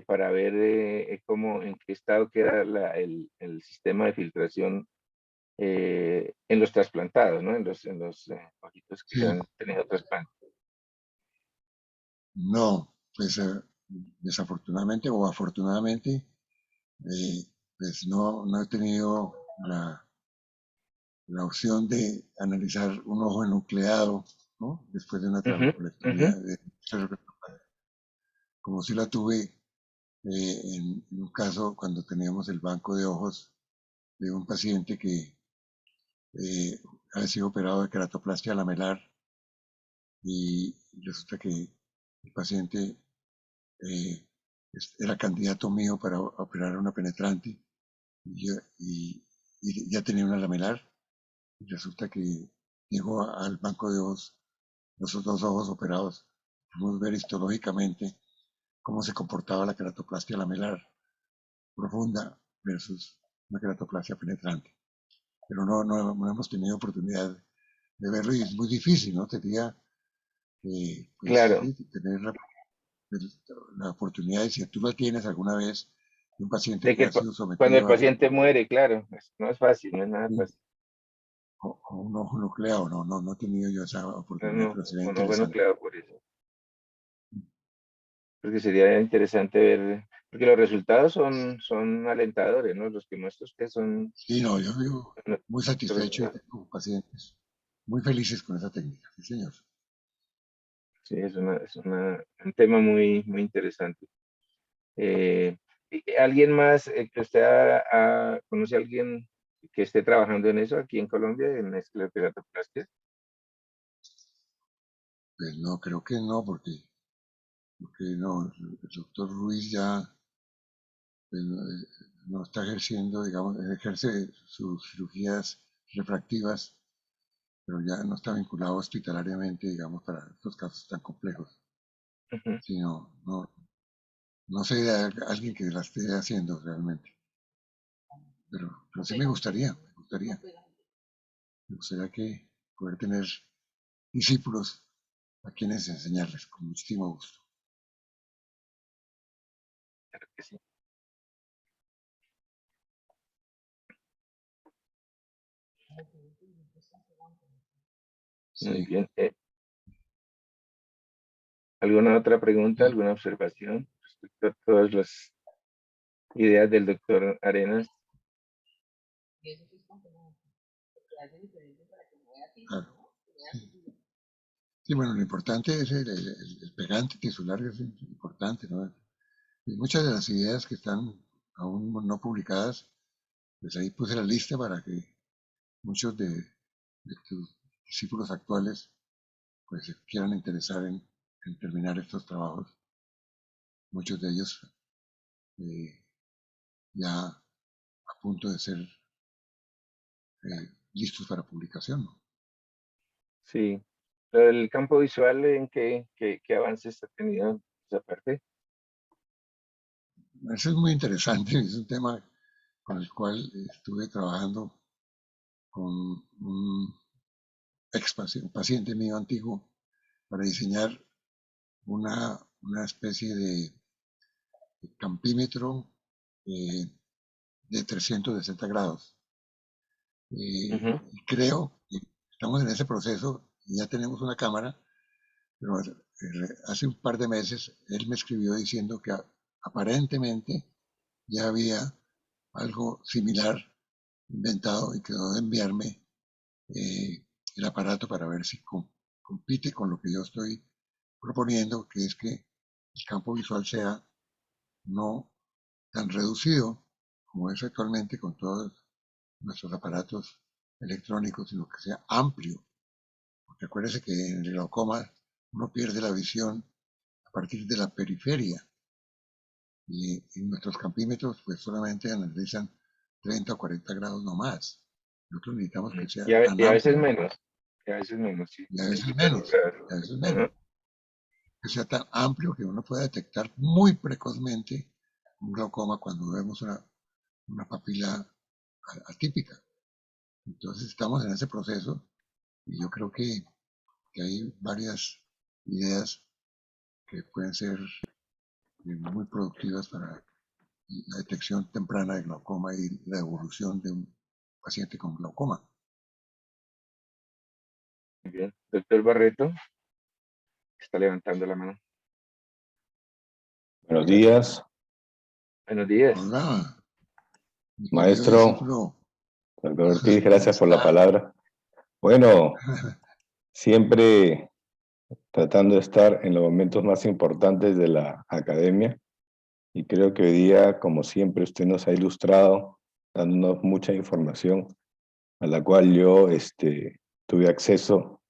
para ver cómo, en qué estado queda el sistema de filtración en los trasplantados, ¿no? En los ojitos que sí. han tenido trasplante. No, pues desafortunadamente o afortunadamente, pues no he tenido la opción de analizar un ojo enucleado, ¿no? Después de una Ujú, ujú, trabeculectomía, como si la tuve en un caso cuando teníamos el banco de ojos de un paciente que había sido operado de keratoplastia lamelar y resulta que el paciente eh, era candidato mío para operar una penetrante y ya tenía una lamelar y resulta que llegó al banco de ojos, los dos ojos operados, pudimos ver histológicamente cómo se comportaba la keratoplastia lamelar profunda versus una keratoplastia penetrante. Pero no hemos tenido oportunidad de verlo y es muy difícil, ¿no? Sería, pues, claro, sí, tener la oportunidad de, si tú la tienes alguna vez, de un paciente de que que ha sido cuando el sometido paciente muere, claro, no es fácil, no es nada sí, fácil. a un ojo nucleado, no he tenido yo esa No, oportunidad, no, pero sería no, bueno, interesante. claro, por eso. Porque sería interesante ver, porque los resultados son alentadores, ¿no? Los que muestra usted son, Sí, no, yo vivo son muy satisfecho y resultados. tengo pacientes muy felices con esa técnica, sí, señor. Sí, un tema muy, muy interesante. Eh, ¿Alguien más que usted conoce a alguien que esté trabajando en eso aquí en Colombia, en esclerokeratoplastia? Pues no, creo que no, porque no, el doctor Ruiz ya pues, no está ejerciendo, digamos, ejerce sus cirugías refractivas, pero ya no está vinculado hospitalariamente, digamos, para estos casos tan complejos, Ujú. sino, no sé de alguien que la esté haciendo realmente, pero sí me gustaría que poder tener discípulos a quienes enseñarles con muchísimo gusto. Claro que sí. Muy Sí, bien. ¿Alguna otra pregunta, alguna observación respecto a todas las ideas del doctor Arenas? claro. Sí. Sí, bueno, lo importante es el pegante tisular, es importante, ¿no? Y muchas de las ideas que están aún no publicadas, pues ahí puse la lista para que muchos de tus discípulos actuales pues se quieran interesar en terminar estos trabajos. Muchos de ellos eh, ya a punto de ser listos para publicación, ¿no? Sí. Pero el campo visual, ¿en qué avances ha tenido esa parte? Eso es muy interesante, es un tema con el cual estuve trabajando con un un paciente mío antiguo para diseñar una especie de campímetro eh, de 360 grados. Ujú. Creo que estamos en ese proceso, ya tenemos una cámara, pero hace un par de meses él me escribió diciendo que aparentemente ya había algo similar inventado y quedó de enviarme el aparato para ver si compite con lo que yo estoy proponiendo, que es que el campo visual sea no tan reducido como es actualmente con todos nuestros aparatos electrónicos, sino que sea amplio. Porque acuérdese que en el glaucoma uno pierde la visión a partir de la periferia y nuestros campímetros pues solamente analizan 30 o 40 grados no más. Nosotros necesitamos que sea tan Y a veces amplio menos, y a veces menos, sí, y a veces 30 menos, grados. y a veces menos. Ajá. Que sea tan amplio que uno pueda detectar muy precozmente un glaucoma cuando vemos una papila atípica. Entonces estamos en ese proceso y yo creo que hay varias ideas que pueden ser muy productivas para la detección temprana de glaucoma y la evolución de un paciente con glaucoma. Muy bien. Doctor Barreto, está levantando la mano. Buenos días, Buenos días. Hola, mi querido maestro, discípulo, doctor Ortiz, ¿cómo gracias por la está? palabra. Bueno, siempre tratando de estar en los momentos más importantes de la academia y creo que hoy día, como siempre, usted nos ha ilustrado, dándonos mucha información a la cual yo tuve acceso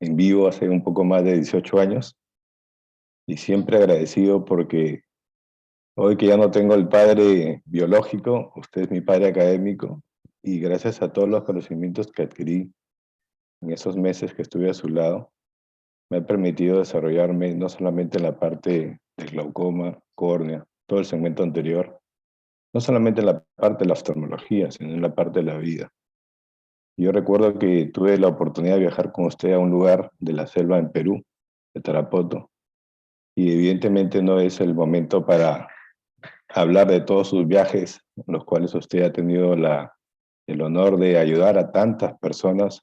en vivo hace un poco más de 18 años y siempre agradecido porque hoy que ya no tengo el padre biológico, usted es mi padre académico y gracias a todos los conocimientos que adquirí en esos meses que estuve a su lado, me ha permitido desarrollarme no solamente en la parte del glaucoma, córnea, todo el segmento anterior, no solamente en la parte de la oftalmología, sino en la parte de la vida. Yo recuerdo que tuve la oportunidad de viajar con usted a un lugar de la selva en Perú, de Tarapoto, y evidentemente no es el momento para hablar de todos sus viajes, en los cuales usted ha tenido el honor de ayudar a tantas personas,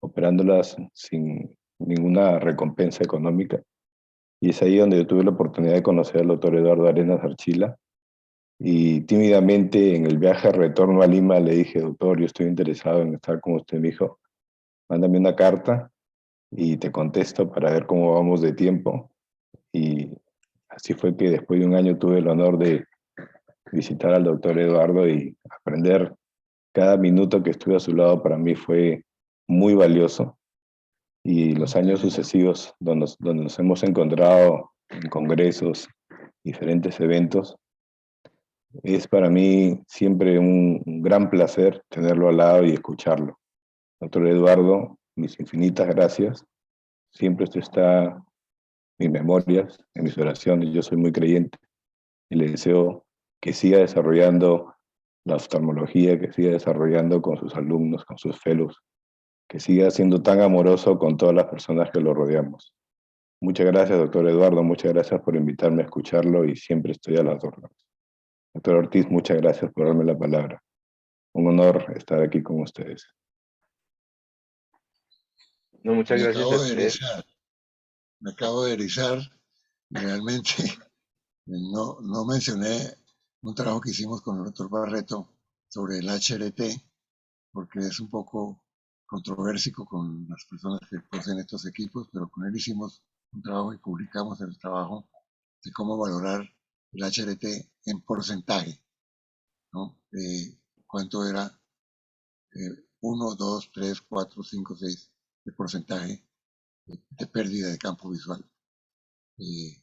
operándolas sin ninguna recompensa económica. Y es ahí donde yo tuve la oportunidad de conocer al doctor Eduardo Arenas Archila. Y tímidamente en el viaje de retorno a Lima le dije, doctor, yo estoy interesado en estar con usted. Me dijo, mándame una carta y te contesto para ver cómo vamos de tiempo. Y así fue que después de un año tuve el honor de visitar al doctor Eduardo y aprender. Cada minuto que estuve a su lado para mí fue muy valioso y los Qué años bello. sucesivos donde nos hemos encontrado en congresos, diferentes eventos, es para mí siempre un gran placer tenerlo al lado y escucharlo. Doctor Eduardo, mis infinitas gracias. Siempre usted está en mis memorias, en mis oraciones. Yo soy muy creyente y le deseo que siga desarrollando la oftalmología, que siga desarrollando con sus alumnos, con sus fellows, que siga siendo tan amoroso con todas las personas que lo rodeamos. Muchas gracias, doctor Eduardo, muchas gracias por invitarme a escucharlo y siempre estoy a las órdenes. Doctor Ortiz, muchas gracias por darme la palabra. Un honor estar aquí con ustedes. No, muchas Me gracias a acabo de usted. erizar, me acabo de erizar. Realmente no mencioné un trabajo que hicimos con el doctor Barreto sobre el HRT, porque es un poco controversico con las personas que poseen estos equipos, pero con él hicimos un trabajo y publicamos el trabajo de cómo valorar el HRT en porcentaje, ¿no? Cuánto era 1, 2, 3, 4, 5, 6 de porcentaje de pérdida de campo visual. Eh,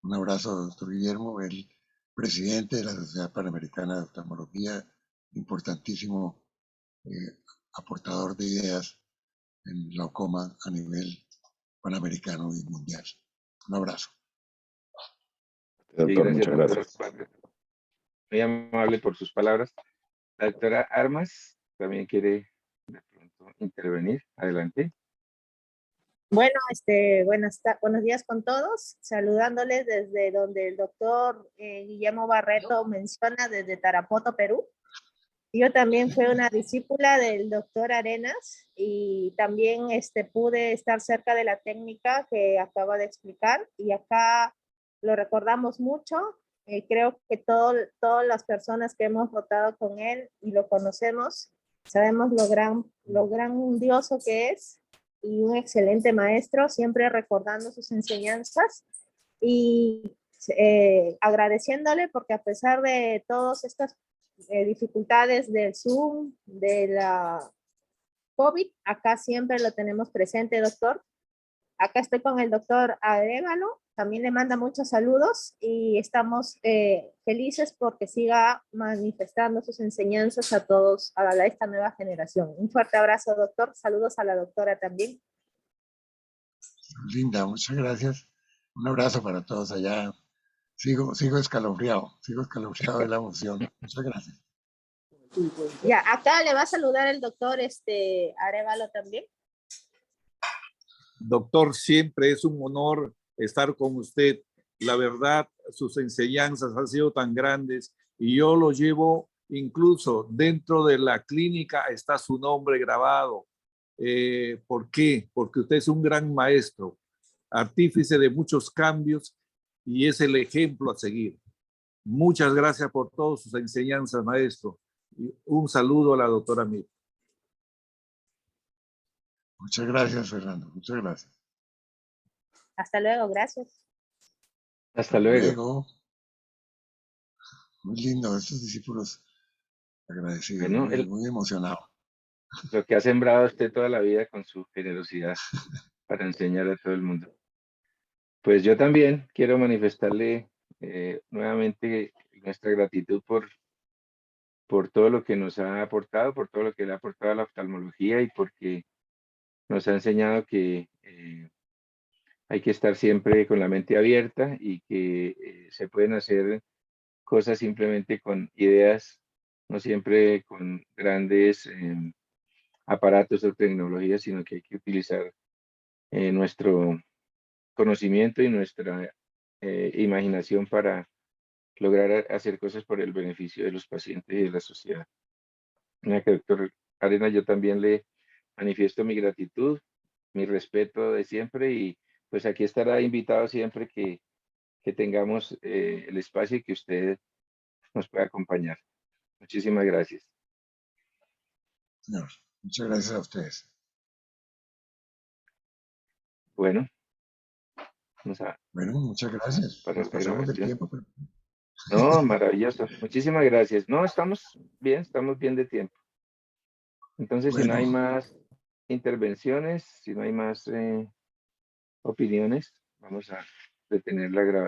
un abrazo, doctor Guillermo, el presidente de la Sociedad Panamericana de Oftalmología, importantísimo eh, aportador de ideas en glaucoma a nivel panamericano y mundial. Un abrazo. Y Doctor, gracias, muchas doctor. gracias. Muy amable por sus palabras. La doctora Armas también quiere de pronto intervenir. Adelante. Bueno, buenos días con todos, saludándoles desde donde el doctor Guillermo Barreto menciona, desde Tarapoto, Perú. Yo también fui una discípula del doctor Arenas y también pude estar cerca de la técnica que acaba de explicar, y acá lo recordamos mucho. Creo que todas las personas que hemos votado con él y lo conocemos, sabemos lo grandioso que es, y un excelente maestro, siempre recordando sus enseñanzas y agradeciéndole, porque a pesar de todas estas dificultades del Zoom, de la COVID, acá siempre lo tenemos presente, doctor. Acá estoy con el doctor Arévalo, también le manda muchos saludos, y estamos felices porque siga manifestando sus enseñanzas a todos, a esta nueva generación. Un fuerte abrazo, doctor. Saludos a la doctora también. Linda, muchas gracias. Un abrazo para todos allá. Sigo escalofriado de la emoción. Muchas gracias. Ya, acá le va a saludar el doctor Arévalo también. Doctor, siempre es un honor estar con usted. La verdad, sus enseñanzas han sido tan grandes y yo lo llevo, incluso dentro de la clínica está su nombre grabado. ¿Por qué? Porque usted es un gran maestro, artífice de muchos cambios, y es el ejemplo a seguir. Muchas gracias por todas sus enseñanzas, maestro. Y un saludo a la doctora Mir. Muchas gracias, Fernando. Muchas gracias. Hasta luego, gracias. Hasta luego. Luego. Muy lindo, estos discípulos agradecidos, Bueno, muy emocionado. lo que ha sembrado usted toda la vida con su generosidad para enseñar a todo el mundo. Pues yo también quiero manifestarle nuevamente nuestra gratitud por todo lo que nos ha aportado, por todo lo que le ha aportado a la oftalmología, y porque nos ha enseñado que hay que estar siempre con la mente abierta, y que se pueden hacer cosas simplemente con ideas, no siempre con grandes aparatos o tecnologías, sino que hay que utilizar nuestro conocimiento y nuestra imaginación para lograr hacer cosas por el beneficio de los pacientes y de la sociedad. Mira que, doctor Arena, yo también le manifiesto mi gratitud, mi respeto de siempre, y pues aquí estará invitado siempre que tengamos el espacio y que usted nos pueda acompañar. Muchísimas gracias. Señor, muchas gracias a ustedes. Bueno, vamos a Bueno, muchas gracias. parar Nos la pasamos del grabación. tiempo, pero... No, maravilloso. Muchísimas gracias. No, estamos bien de tiempo. Entonces, si no Bueno, hay más intervenciones, si no hay más opiniones, vamos a detener la grabación.